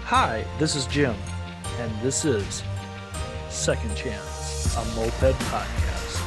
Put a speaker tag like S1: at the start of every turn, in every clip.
S1: Hi, this is Jim, and this is Second Chance, a moped podcast.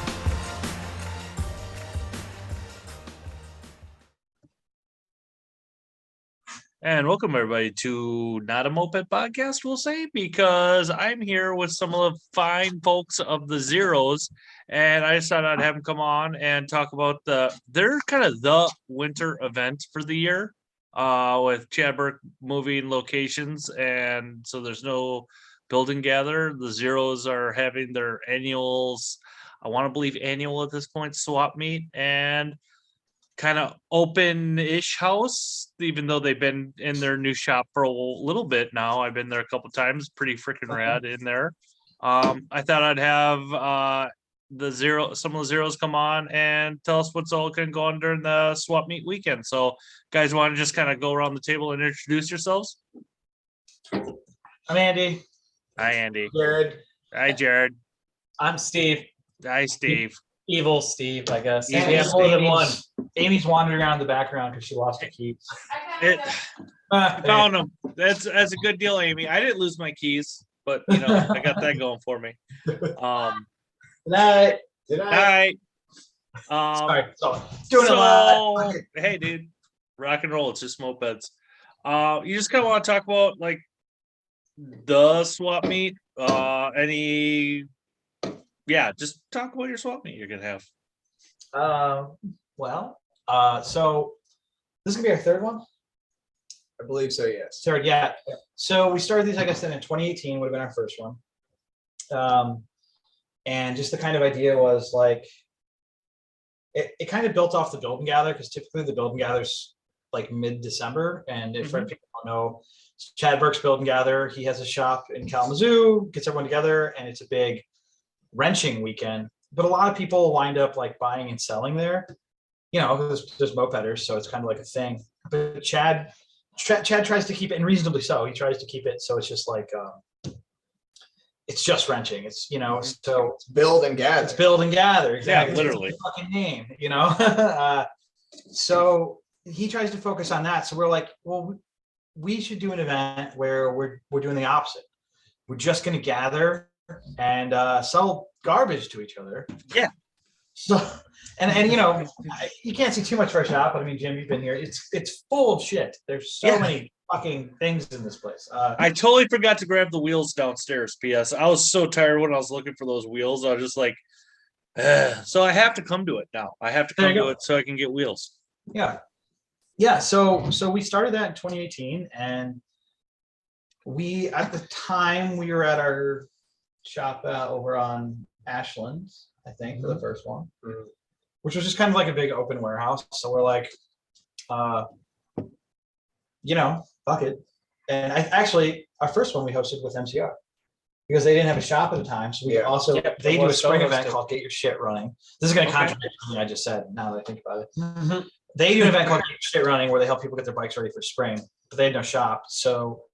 S1: And welcome everybody to Not a Moped Podcast, we'll say, because I'm here with some of the fine folks of the Zeros, and I decided I'd have them come on and talk about they're kind of the winter event for the year, with Chad Burke moving locations, and so there's no building gather. The Zeros are having their annuals, I want to believe annual at this point, swap meet, and kind of open-ish house, even though they've been in their new shop for a little bit now. I've been there a couple times. Pretty freaking rad in there. I thought I'd have some of the Zeros come on and tell us what's all going on during the swap meet weekend. So guys, want to just kind of go around the table and introduce yourselves?
S2: I'm Andy.
S1: Hi, Andy.
S2: Jared.
S1: Hi, Jared.
S3: I'm Steve.
S1: Hi, Steve.
S3: Evil Steve, I guess.
S1: Evil
S3: We have more than one.
S2: Amy's wandering around the background because she lost her keys.
S1: I found them. That's a good deal, Amy. I didn't lose my keys, but I got that going for me.
S2: Good night.
S1: Hi.
S2: Sorry. Doing a lot.
S1: Hey, dude, rock and roll. It's just mopeds. You just kind of want to talk about like the swap meet. Just talk about your swap meet you're gonna have.
S2: So this is gonna be our third one.
S4: I believe so, yes.
S2: Third, yeah. So we started these, I guess, then in 2018 would have been our first one. And just the kind of idea was like, it kind of built off the build and gather, because typically the build and gather's like mid-December. And if people don't know, Chad Burke's build and gather, he has a shop in Kalamazoo, gets everyone together, and it's a big wrenching weekend. But a lot of people wind up like buying and selling there. There's mopeders, so it's kind of like a thing. But Chad tries to keep it, and reasonably so. He tries to keep it so it's just like it's just wrenching. It's so
S4: It's build and gather.
S2: it's build and gather. Exactly.
S1: Yeah, literally.
S2: It's a fucking name. So he tries to focus on that. So we're like, well, we should do an event where we're doing the opposite. We're just going to gather and sell garbage to each other.
S1: Yeah.
S2: So and you can't see too much of our shop, but I mean, Jim, you've been here. It's full of shit. There's so many fucking things in this place.
S1: I totally forgot to grab the wheels downstairs. P.S. I was so tired when I was looking for those wheels. I was just like, so I have to come to it now. I have to come to it so I can get wheels.
S2: Yeah. So we started that in 2018, and at the time we were at our shop over on Ashland, I think, for the first one, which was just kind of like a big open warehouse. So we're like, fuck it. And our first one we hosted with MCR because they didn't have a shop at the time. So they do a spring event called Get Your Shit Running. This is going to contradict something I just said now that I think about it. They do an event called Get Your Shit Running where they help people get their bikes ready for spring, but they had no shop. So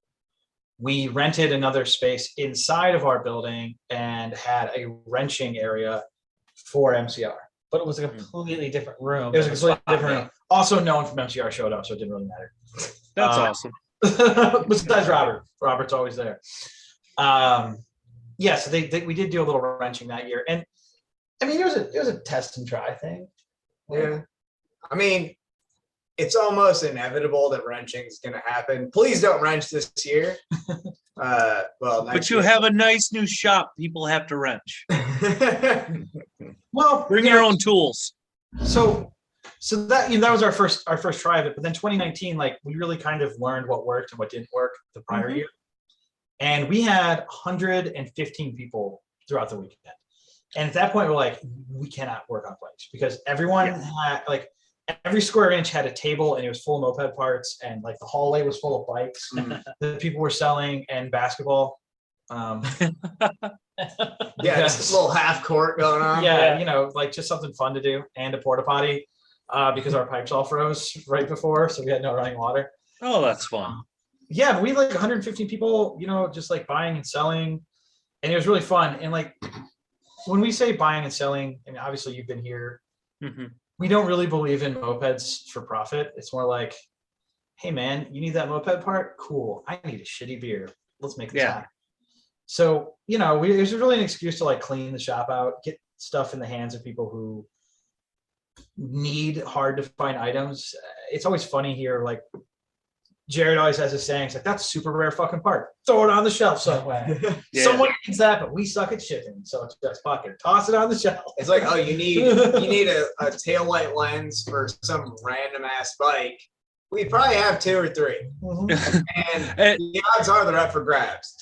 S2: we rented another space inside of our building and had a wrenching area for MCR.
S3: But it was a completely different room.
S2: It was a completely different room. Also, no one from MCR showed up, so it didn't really matter.
S1: That's awesome.
S2: Besides Robert. Robert's always there. So we did do a little wrenching that year. And I mean, it was a test and try thing.
S4: Yeah. I mean, it's almost inevitable that wrenching is going to happen. Please don't wrench this year.
S1: But you have a nice new shop. People have to wrench.
S2: Well,
S1: bring your own tools.
S2: So that was our first try of it. But then 2019, like we really kind of learned what worked and what didn't work the prior year. And we had 115 people throughout the weekend. And at that point, we're like, we cannot work on bikes because everyone had like every square inch had a table and it was full of moped parts, and like the hallway was full of bikes that people were selling and basketball.
S4: Just this little half court going on.
S2: Like just something fun to do, and a porta potty because our pipes all froze right before, so we had no running water.
S1: Oh, that's fun.
S2: But we had like 115 people, just like buying and selling, and it was really fun. And like when we say buying and selling, I mean, obviously you've been here. We don't really believe in mopeds for profit. It's more like hey man, you need that moped part? Cool. I need a shitty beer. Let's make this
S1: Yeah.
S2: happen. So, there's really an excuse to like clean the shop out, get stuff in the hands of people who need hard to find items. It's always funny here. Like Jared always has a saying, it's like, that's a super rare fucking part. Throw it on the shelf somewhere.
S1: Yeah.
S2: Someone needs that, but we suck at shipping. So it's just fucking toss it on the shelf.
S4: It's like, oh, you need a tail light lens for some random ass bike. We probably have 2 or 3, and the odds are they're up for grabs.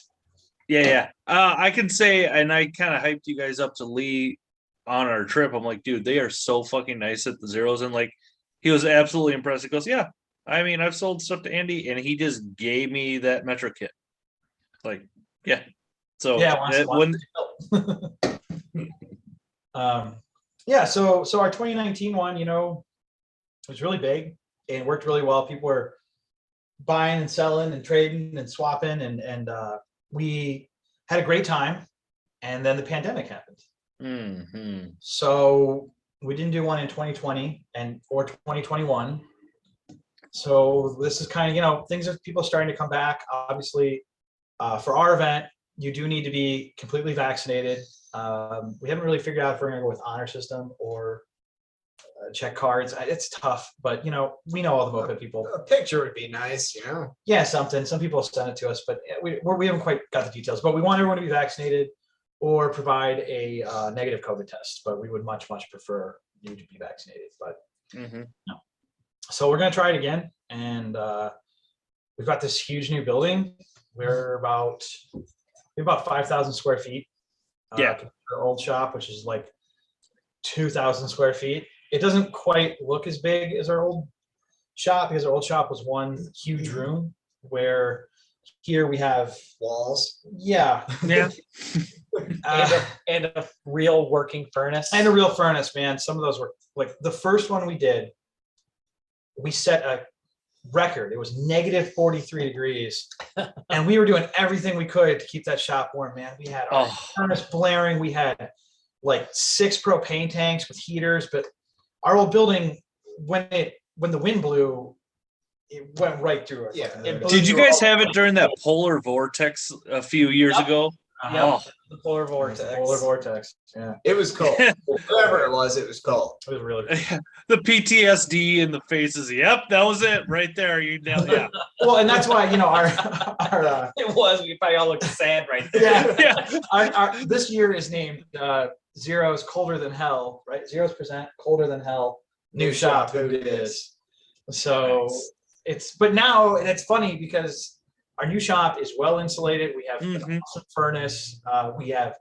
S1: Yeah. I can say, and I kind of hyped you guys up to Lee on our trip. I'm like, dude, they are so fucking nice at the Zeros, and like, he was absolutely impressed. He goes, yeah. I mean, I've sold stuff to Andy, and he just gave me that Metro kit. Like, yeah. So
S2: So our 2019 one, was really big and worked really well. People were buying and selling and trading and swapping, and we had a great time. And then the pandemic happened.
S1: Mm-hmm.
S2: So we didn't do one in 2020 or 2021. So this is kind of, things are people starting to come back. Obviously, for our event, you do need to be completely vaccinated. We haven't really figured out if we're going to go with honor system or check cards. It's tough, but we know all the moped people.
S4: A picture would be nice,
S2: Yeah, something. Some people send it to us, but we haven't quite got the details. But we want everyone to be vaccinated or provide a negative COVID test. But we would much prefer you to be vaccinated. But no. So we're going to try it again. And we've got this huge new building. We're about 5,000 square feet. Our old shop, which is like 2,000 square feet. It doesn't quite look as big as our old shop because our old shop was one huge room, where here we have
S4: walls.
S2: Yeah.
S3: And a real working furnace.
S2: And a real furnace, man. Some of those were like the first one we did. We set a record. It was negative 43 degrees, and we were doing everything we could to keep that shop warm, man. We had our furnace blaring. We had like 6 propane tanks with heaters, but our old building, when the wind blew, it went right through it.
S4: Yeah.
S1: Did you guys have it during that polar vortex a few years ago?
S3: Yeah, the polar vortex.
S2: Polar vortex. Yeah,
S4: it was cold. Whatever it was cold.
S2: It was really cool.
S1: The PTSD in the faces. Yep, that was it right there. You nailed it. Yeah.
S2: Well, and that's why our
S3: it was. We probably all looked sad right there.
S2: Yeah. Our this year is named Zeros Colder Than Hell, right? Zeros present Colder Than Hell. New shop, who it is. So but now it's funny because our new shop is well insulated. We have an awesome furnace. We have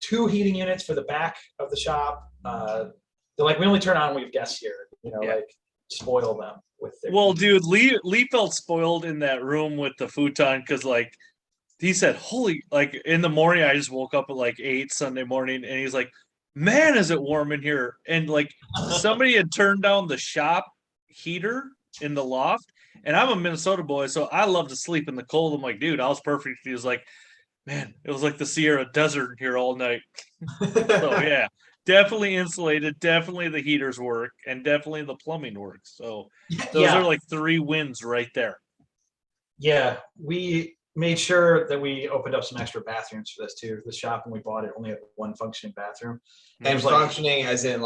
S2: 2 heating units for the back of the shop. We only turn on when we have guests here. Spoil them with their.
S1: Well, dude, Lee felt spoiled in that room with the futon because he said, "Holy!" In the morning, I just woke up at 8 Sunday morning, and he's like, "Man, is it warm in here?" And somebody had turned down the shop heater in the loft. And I'm a Minnesota boy, so I love to sleep in the cold. I'm like, dude, I was perfect. He was like, man, it was like the Sierra Desert here all night. So yeah, definitely insulated. Definitely the heaters work, and definitely the plumbing works. So those are 3 wins right there.
S2: Yeah, we made sure that we opened up some extra bathrooms for this too. The shop when we bought it only had 1 functioning bathroom,
S4: and functioning as in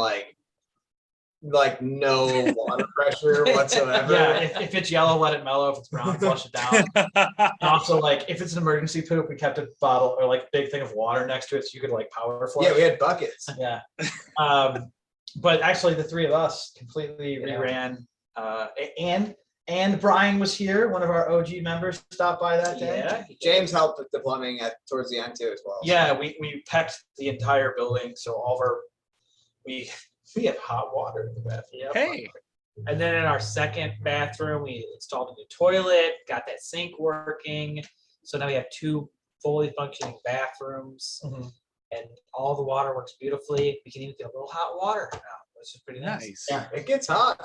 S4: no water pressure whatsoever.
S2: Yeah, if it's yellow, let it mellow. If it's brown, flush it down. And also, if it's an emergency poop, we kept a bottle or big thing of water next to it so you could power flush.
S4: Yeah, we had buckets.
S2: Yeah. But actually, the 3 of us completely reran. And Brian was here. One of our OG members stopped by that day.
S4: Yeah. James helped with the plumbing towards the end too as well.
S2: Yeah, we pecked the entire building, so all of our we have hot water in the bathroom.
S1: Hey.
S3: And then in our second bathroom, we installed a new toilet, got that sink working. So now we have 2 fully functioning bathrooms, and all the water works beautifully. We can even get a little hot water now, which is pretty nice.
S2: Yeah,
S4: it gets hot.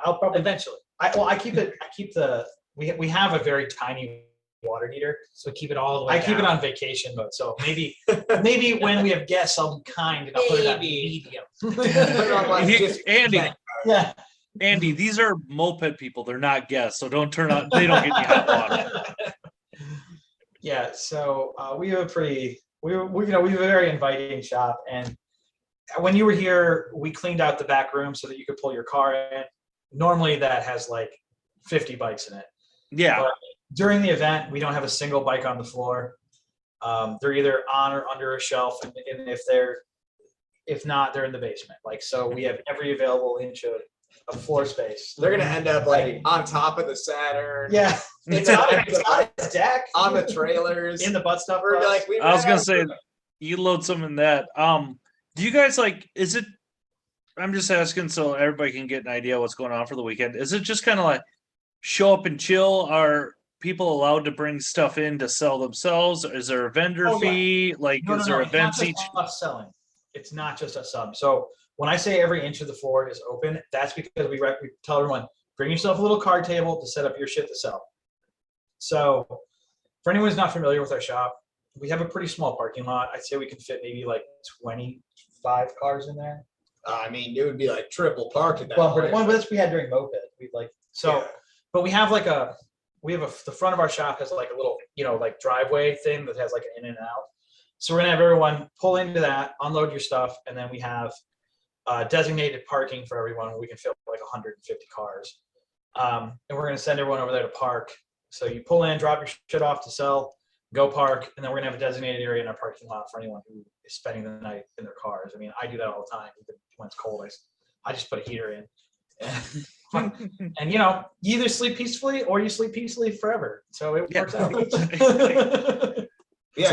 S2: I'll probably
S3: eventually.
S2: We have a very tiny water heater,
S3: so keep it all the way
S2: I keep it on vacation mode, so maybe when we have guests, I'll be kind and I'll put it on medium.
S1: Andy, Andy, these are moped people. They're not guests, so don't turn on. They don't get any hot water.
S2: Yeah, so we have a we have a very inviting shop, and when you were here, we cleaned out the back room so that you could pull your car in. Normally, that has like 50 bikes in it.
S1: Yeah.
S2: But during the event, we don't have a single bike on the floor. They're either on or under a shelf, and if not, they're in the basement. Like, so we have every available inch of floor space.
S4: They're gonna end up like on top of the Saturn.
S2: Yeah, it's not a deck
S4: on the trailers
S2: in the butt stuff.
S4: We're like,
S1: I was gonna say, you load some in that. Do you guys like? Is it? I'm just asking so everybody can get an idea what's going on for the weekend. Is it just kind of like show up and chill? Are people allowed to bring stuff in to sell themselves? Is there a vendor fee? Like, is there events each?
S2: Us selling. It's not just a sub. So when I say every inch of the floor is open, that's because we tell everyone, bring yourself a little card table to set up your shit to sell. So for anyone who's not familiar with our shop, we have a pretty small parking lot. I'd say we can fit maybe like 25 cars in there.
S4: I mean, it would be like triple parked at that
S2: Well,
S4: point.
S2: but that's we had during moped. We'd like so,
S4: Yeah.
S2: but we have the front of our shop has like a little, like driveway thing that has like an in and out. So we're gonna have everyone pull into that, unload your stuff, and then we have designated parking for everyone where we can fit like 150 cars. And we're gonna send everyone over there to park. So you pull in, drop your shit off to sell, go park, and then we're gonna have a designated area in our parking lot for anyone who is spending the night in their cars. I mean, I do that all the time. Even when it's cold, I just put a heater in. And you either sleep peacefully or you sleep peacefully forever. So it works out.
S1: Yeah,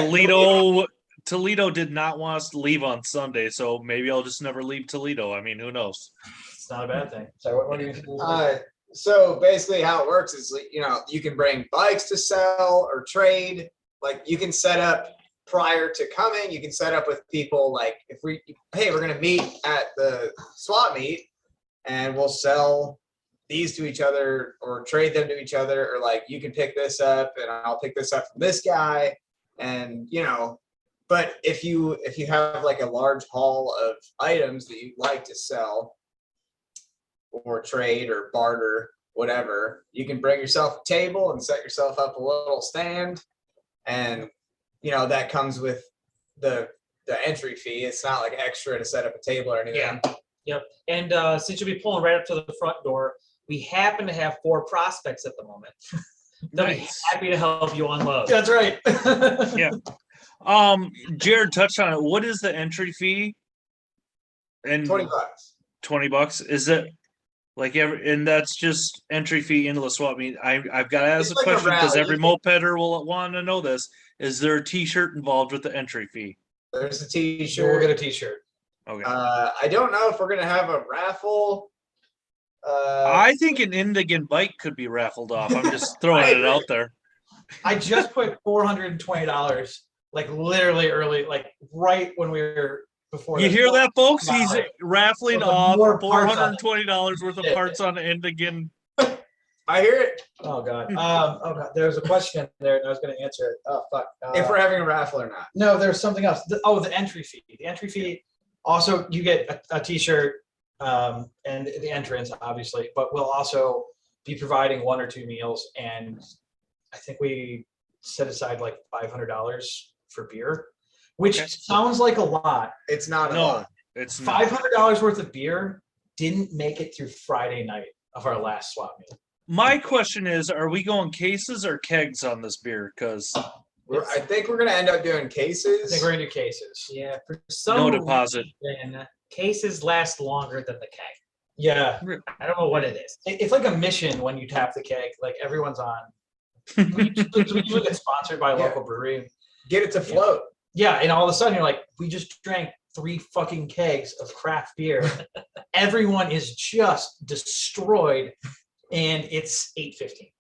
S1: Toledo did not want us to leave on Sunday, so maybe I'll just never leave Toledo. I mean, who knows?
S2: It's not a bad thing. So what are you
S4: so basically how it works is, you can bring bikes to sell or trade. Like, you can set up prior to coming. You can set up with people like, we're going to meet at the swap meet and we'll sell these to each other or trade them to each other, or like, you can pick this up and I'll pick this up from this guy. And, but if you have like a large haul of items that you'd like to sell or trade or barter, whatever, you can bring yourself a table and set yourself up a little stand. And, that comes with the entry fee. It's not like extra to set up a table or anything.
S3: Yeah. Yep. And since you'll be pulling right up to the front door, we happen to have 4 prospects at the moment. They'll be happy to help you unload.
S2: That's right.
S1: Yeah. Jared touched on it. What is the entry fee? And
S4: $20.
S1: $20. Is it like and that's just entry fee into the swap meet? I've got to ask a question because every mopeder will want to know this. Is there a T-shirt involved with the entry fee?
S4: There's a T-shirt.
S2: We'll get a T-shirt.
S1: Okay.
S4: I don't know if we're gonna have a raffle.
S1: I think an Indigan bike could be raffled off. I'm just throwing it out there.
S2: I just put $420, like literally early, like right when we were before.
S1: You hear that, folks? He's raffling off $420 worth of parts on an Indigan.
S4: I hear it.
S2: Oh God. Oh God. There was a question there, and I was going to answer it. Oh fuck.
S4: If we're having a raffle or not?
S2: No, there's something else. The entry fee. The entry fee. Also, you get a T-shirt and the entrance, obviously, but we'll also be providing 1 or 2 meals, and I think we set aside like $500 for beer, which sounds like a lot.
S4: It's not a lot.
S1: It's
S2: $500 worth of beer didn't make it through Friday night of our last swap meet.
S1: My question is, are we going cases or kegs on this beer? Because
S4: I think we're going to end up doing cases.
S2: I think we're going to do cases.
S3: Yeah, for some
S1: no deposit.
S3: reason, cases last longer than the keg.
S2: Yeah.
S3: I don't know what it is.
S2: It's like a mission when you tap the keg. Like everyone's on. We usually get sponsored by a local brewery.
S4: Get it to float.
S2: Yeah, and all of a sudden you're like, we just drank 3 fucking kegs of craft beer. Everyone is just destroyed, and it's $8.15.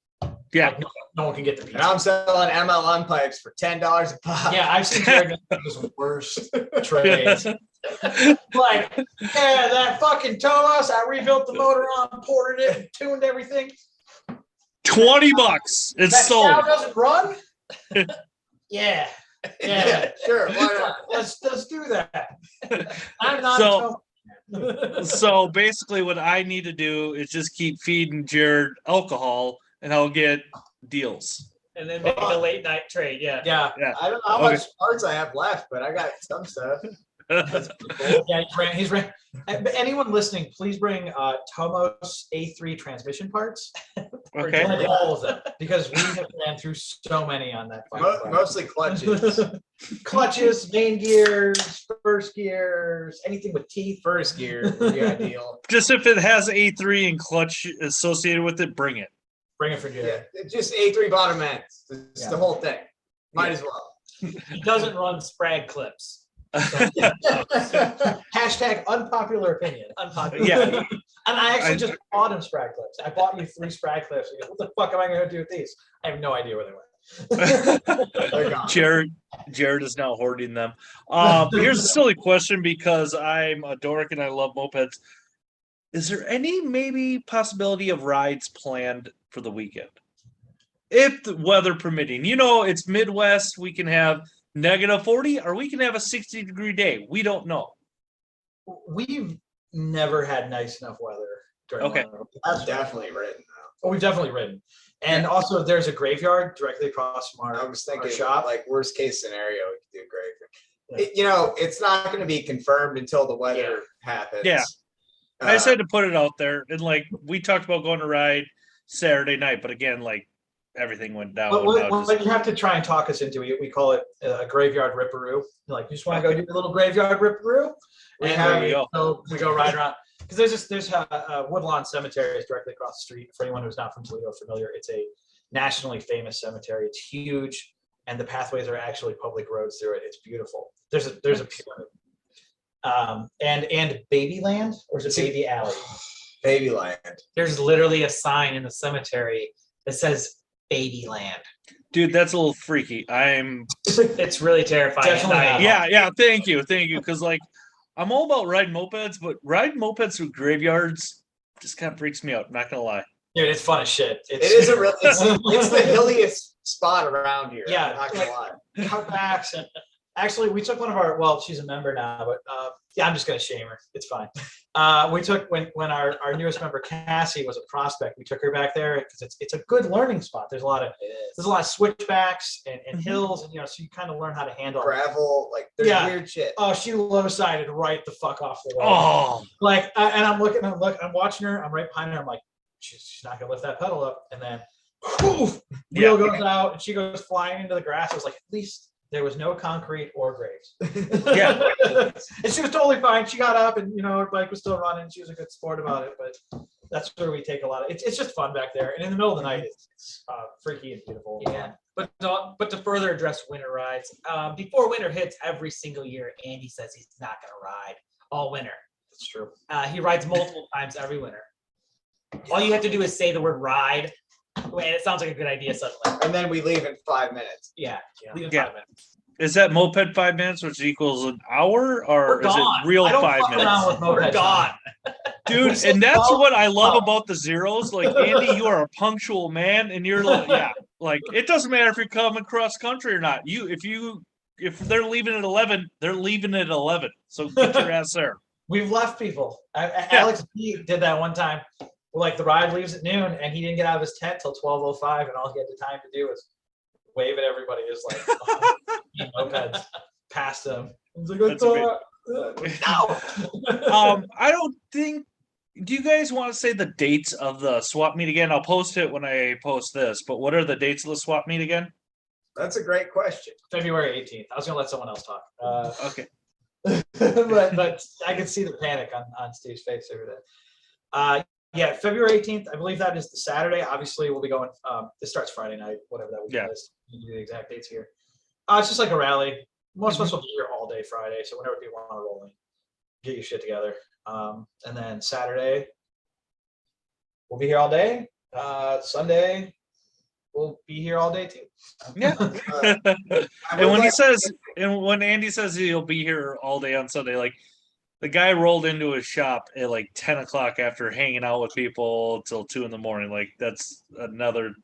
S1: Yeah,
S2: like, no one can get the pizza.
S4: And I'm selling MLM pipes for $10 a pop.
S2: Yeah, I've seen Jared make the worst trades. Like, yeah, that fucking Thomas, I rebuilt the motor on, ported it, and tuned everything.
S1: $20. It's
S2: that
S1: sold.
S2: cow doesn't run. Yeah.
S4: Yeah, sure. Why not?
S2: Let's do that. I'm not.
S1: So So basically, what I need to do is just keep feeding Jared alcohol, and I'll get deals.
S3: And then make a late night trade. Yeah.
S2: Yeah.
S1: Yeah.
S4: I don't know how much parts I have left, but I got some stuff.
S2: Yeah, he's ran. Anyone listening, please bring Tomos A3 transmission parts.
S1: Okay.
S2: Like all of them, because we have ran through so many on that.
S4: Mostly clutches.
S2: Clutches, main gears, first gears, anything with teeth.
S4: First gear would be ideal.
S1: Just if it has A3 and clutch associated with it, bring it.
S2: Bring it for Jared.
S4: Yeah, just A3 bottom ends. It's the whole thing. Might as well.
S3: He doesn't run sprag clips.
S2: Hashtag unpopular opinion.
S3: Unpopular.
S1: Yeah.
S2: And I actually just bought him sprag clips. I bought you 3 sprag clips. He goes, what the fuck am I going to do with these? I have no idea where they went.
S4: They're gone.
S1: Jared is now hoarding them. Here's a silly question because I'm a dork and I love mopeds. Is there any maybe possibility of rides planned for the weekend? If the weather permitting. You know, it's Midwest. We can have -40 or we can have a 60-degree day. We don't know.
S2: We've never had nice enough weather during
S1: Okay.
S2: winter.
S4: I've definitely ridden.
S2: Oh, we've definitely ridden. And also there's a graveyard directly across from
S4: I
S2: our,
S4: was
S2: our
S4: thinking,
S2: shop.
S4: like, worst case scenario, we could do great. You know, it's not going to be confirmed until the weather happens.
S1: Yeah. I just had to put it out there. And like we talked about going to ride Saturday night, but again, like everything went down.
S2: But what you have to try and talk us into, we call it a graveyard ripperoo. Like, you just want to go do a little graveyard ripperoo?
S1: There you go.
S2: We go ride around. Because there's Woodlawn Cemetery is directly across the street. For anyone who's not from Toledo familiar, it's a nationally famous cemetery. It's huge, and the pathways are actually public roads through it. It's beautiful. There's a pyramid. And Babyland, or is it Baby Alley?
S4: Babyland.
S3: There's literally a sign in the cemetery that says Babyland.
S1: Dude, that's a little freaky.
S3: It's really terrifying.
S2: Definitely not.
S1: Yeah. Thank you. Because like I'm all about riding mopeds, but riding mopeds through graveyards just kind of freaks me out. Not gonna lie.
S2: Dude, it's fun as shit.
S4: It is a real. It's the hilliest spot around here.
S2: Yeah,
S4: I'm not gonna lie.
S2: Cutbacks and actually we took one of our, well, she's a member now, but yeah, I'm just gonna shame her. It's fine. We took when our newest member Cassie was a prospect, we took her back there because it's a good learning spot. There's a lot of switchbacks and hills, and so you kind of learn how to handle
S4: Gravel, like there's weird shit.
S2: Oh, she low-sided right the fuck off the wall.
S1: Oh,
S2: Like, and I'm watching her, I'm right behind her, I'm like, she's not gonna lift that pedal up, and then wheel goes out and she goes flying into the grass. I was like, at least there was no concrete or graves.
S1: Yeah.
S2: And she was totally fine. She got up and her bike was still running. She was a good sport about it, but that's where we take a lot of it's just fun back there. And in the middle of the night, it's freaky and beautiful.
S3: Yeah. But to further address winter rides, before winter hits every single year, Andy says he's not going to ride all winter.
S2: That's true.
S3: He rides multiple times every winter. All you have to do is say the word ride, and it sounds like a good idea suddenly.
S4: And then we leave in 5 minutes.
S3: Yeah. Leave in
S1: Yeah.
S3: 5 minutes.
S1: is that moped 5 minutes, which equals an hour, or
S3: We're
S1: is
S3: gone.
S1: it real
S2: I don't
S1: 5
S2: fuck
S1: minutes?
S2: around with
S3: We're
S2: moped
S3: gone.
S1: Dude, and that's what I love about the zeros. Like, Andy, you are a punctual man, and you're like, like it doesn't matter if you're coming cross country or not. If they're leaving at 11, they're leaving at 11. So get your ass there.
S2: We've left people. Alex B did that one time. Like, the ride leaves at noon, and he didn't get out of his tent till 12:05, and all he had the time to do was wave at everybody, just like mopeds past him. He's like,
S1: That's
S2: no.
S1: I don't think. Do you guys want to say the dates of the swap meet again? I'll post it when I post this. But what are the dates of the swap meet again?
S4: That's a great question.
S2: February 18th. I was gonna let someone else talk.
S1: Okay.
S2: but I could see the panic on Steve's face over that. Yeah, February 18th. I believe that is the Saturday. Obviously, we'll be going. This starts Friday night, whatever that weekend is. You can do the exact dates here. It's just like a rally. Most of us will be here all day Friday, so whenever people want to roll in, get your shit together. And then Saturday, we'll be here all day. Sunday, we'll be here all day too.
S1: Yeah. And when Andy says he'll be here all day on Sunday, like the guy rolled into his shop at like 10 o'clock after hanging out with people till 2 a.m. Like, that's another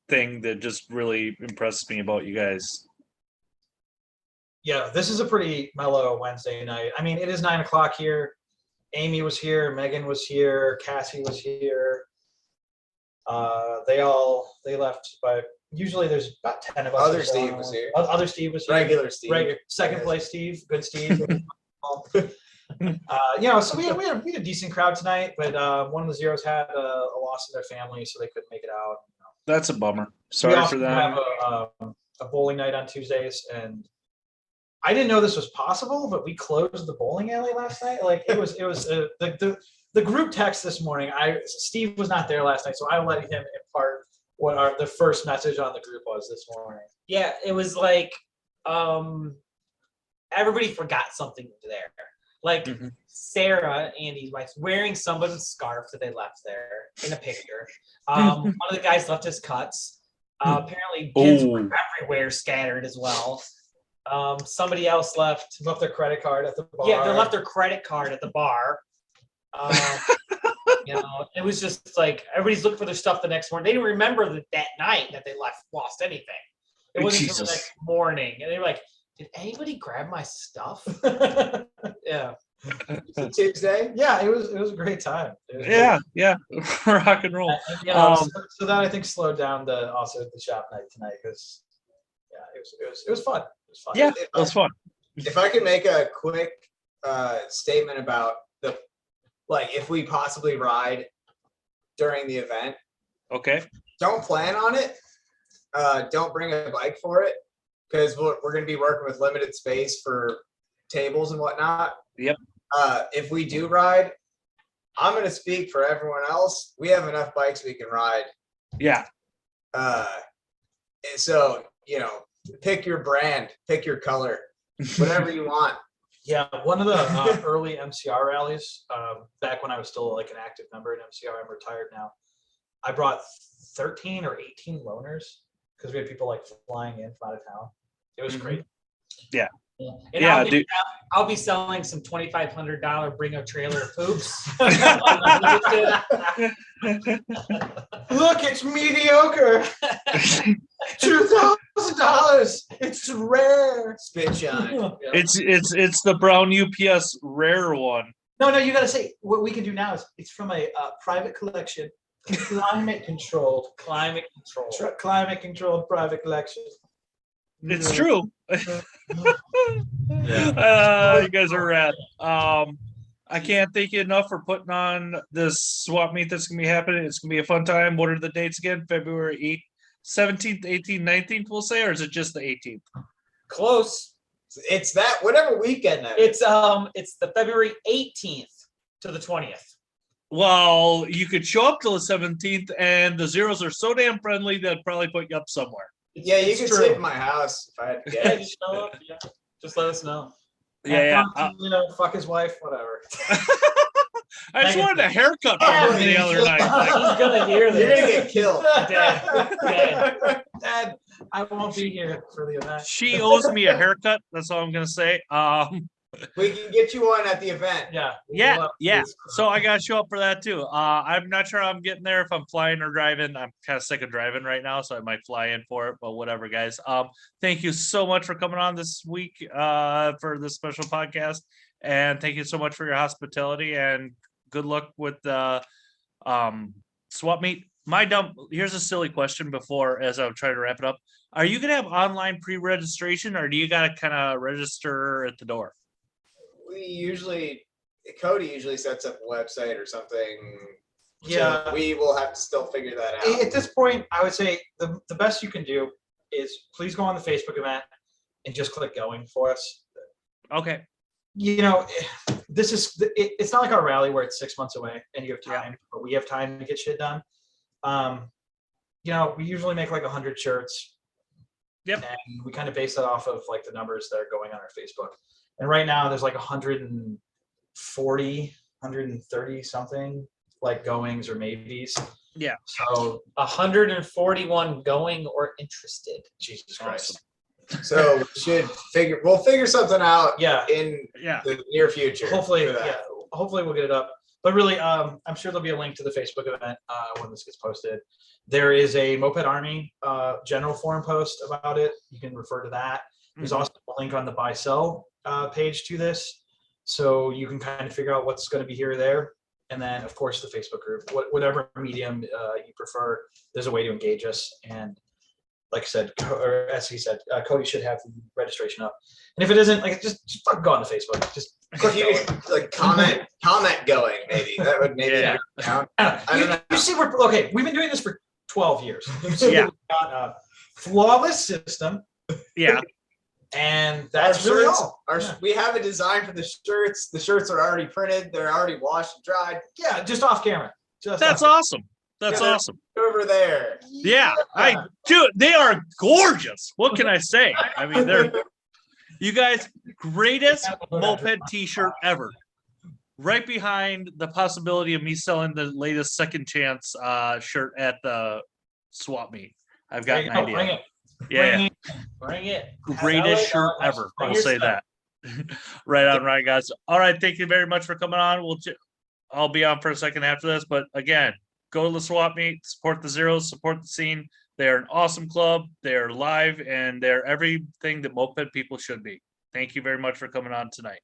S1: thing that just really impresses me about you guys.
S2: Yeah, this is a pretty mellow Wednesday night. I mean, it is 9 o'clock here. Amy was here, Megan was here, Cassie was here. They left, but usually there's about 10 of us.
S4: Other Steve was here.
S2: Other Steve was here.
S4: Regular Steve.
S2: Second place Steve, good Steve. So we had a decent crowd tonight, but one of the Zeros had a loss in their family, so they couldn't make it out.
S1: That's a bummer.
S2: We
S1: Sorry
S2: also
S1: for that.
S2: have a bowling night on Tuesdays, and I didn't know this was possible, but we closed the bowling alley last night. Like it was the group text this morning. Steve was not there last night, so I let him impart what the first message on the group was this morning.
S3: Yeah, it was like everybody forgot something there. Like Sarah, Andy's wife, wearing somebody's scarf that they left there in a picture. One of the guys left his cuts. Apparently, kids were everywhere, scattered as well. Somebody else left
S2: their credit card at the bar.
S3: Yeah, they left their credit card at the bar. It was just like everybody's looking for their stuff the next morning. They didn't remember that night that they lost anything. It wasn't until the next morning, and they were like, "Did anybody grab my stuff?"
S2: Yeah.
S4: Tuesday.
S2: Yeah, it was a great time.
S1: Yeah, rock and roll.
S2: So that I think slowed down the shop night tonight because it was fun. It was fun.
S1: Yeah, it was fun.
S4: If I could make a quick statement about if we possibly ride during the event.
S1: Okay.
S4: Don't plan on it. Don't bring a bike for it because we're going to be working with limited space for tables and whatnot.
S1: Yep.
S4: If we do ride, I'm going to speak for everyone else. We have enough bikes we can ride.
S1: Yeah.
S4: So, pick your brand, pick your color, whatever you want.
S2: Yeah, one of the early MCR rallies, back when I was still like an active member in MCR, I'm retired now. I brought 13 or 18 loaners because we had people like flying in from out of town. It was great.
S1: Yeah.
S3: And I'll be selling some $2,500 bring a trailer of poops.
S2: Look, it's mediocre. $2,000. It's rare.
S4: Spit shine.
S1: It's the brown UPS rare one.
S2: No, you got to say what we can do now is it's from a private collection, climate controlled private collection.
S1: It's true. You guys are rad. I can't thank you enough for putting on this swap meet that's gonna be happening. It's gonna be a fun time. What are the dates again? February 8th, 17th, 18th, 19th, we'll say, or is it just the 18th?
S3: Close.
S4: It's that whatever weekend that
S3: it's the February 18th to the 20th.
S1: Well, you could show up till the 17th, and the Zeros are so damn friendly they'd probably put you up somewhere.
S4: Yeah, you can sleep in my house if I had to get
S3: Just show up. Yeah. Just let us know.
S1: Yeah.
S2: Fuck his wife, whatever.
S1: I just wanted a haircut from him the other night.
S3: He's gonna hear this.
S4: You're gonna get killed.
S2: Dad, I won't be here for the event.
S1: She owes me a haircut. That's all I'm gonna say.
S4: We can get you one at the event.
S1: Yeah. So I gotta show up for that too. I'm not sure I'm getting there if I'm flying or driving. I'm kind of sick of driving right now, so I might fly in for it. But whatever, guys. Thank you so much for coming on this week for this special podcast, and thank you so much for your hospitality and good luck with the swap meet. Here's a silly question before as I'm trying to wrap it up. Are you gonna have online pre-registration, or do you gotta kind of register at the door?
S4: Cody usually sets up a website or something.
S2: Yeah.
S4: So we will have to still figure that out.
S2: At this point, I would say the best you can do is please go on the Facebook event and just click going for us.
S1: Okay.
S2: It's not like our rally where it's 6 months away and you have time, but we have time to get shit done. We usually make like 100 shirts.
S1: Yep.
S2: And we kind of base that off of like the numbers that are going on our Facebook. And right now there's like 140, 130 something like goings or maybes.
S1: Yeah.
S2: So
S3: 141 going or interested.
S2: Jesus Christ.
S4: So we'll figure something out in the near future.
S2: Hopefully we'll get it up. But really, I'm sure there'll be a link to the Facebook event when this gets posted. There is a Moped Army general forum post about it. You can refer to that. There's also a link on the buy sell page to this. so you can kind of figure out what's going to be here or there. And then, of course, the Facebook group, whatever medium you prefer, there's a way to engage us. And like I said, or as he said, Cody should have the registration up. And if it isn't, like, just fucking go on to Facebook. Just
S4: If you could, like comment going, maybe that would maybe
S1: Yeah.
S4: count.
S2: I
S4: don't know.
S2: You see, we're okay. We've been doing this for 12 years. You see
S1: Yeah.
S2: that we've got a flawless system,
S1: Yeah.
S2: and that's
S4: Our
S2: really
S4: shirts,
S2: all.
S4: We have a design for the shirts. The shirts are already printed. They're already washed and dried.
S2: Yeah, just off camera.
S1: That's awesome. That's
S4: Yeah.
S1: awesome.
S4: Over there.
S1: Yeah. They are gorgeous. What can I say? I mean, they're you guys greatest moped t-shirt ever. Right behind the possibility of me selling the latest Second Chance shirt at the swap meet. I've got an idea.
S2: Bring it.
S1: Yeah.
S3: Bring it.
S1: Greatest shirt ever. I'll say that. Right on, right, guys. All right. Thank you very much for coming on. I'll be on for a second after this, but again, go to the swap meet, support the Zeros, support the scene. They're an awesome club. They're live, and they're everything that moped people should be. Thank you very much for coming on tonight.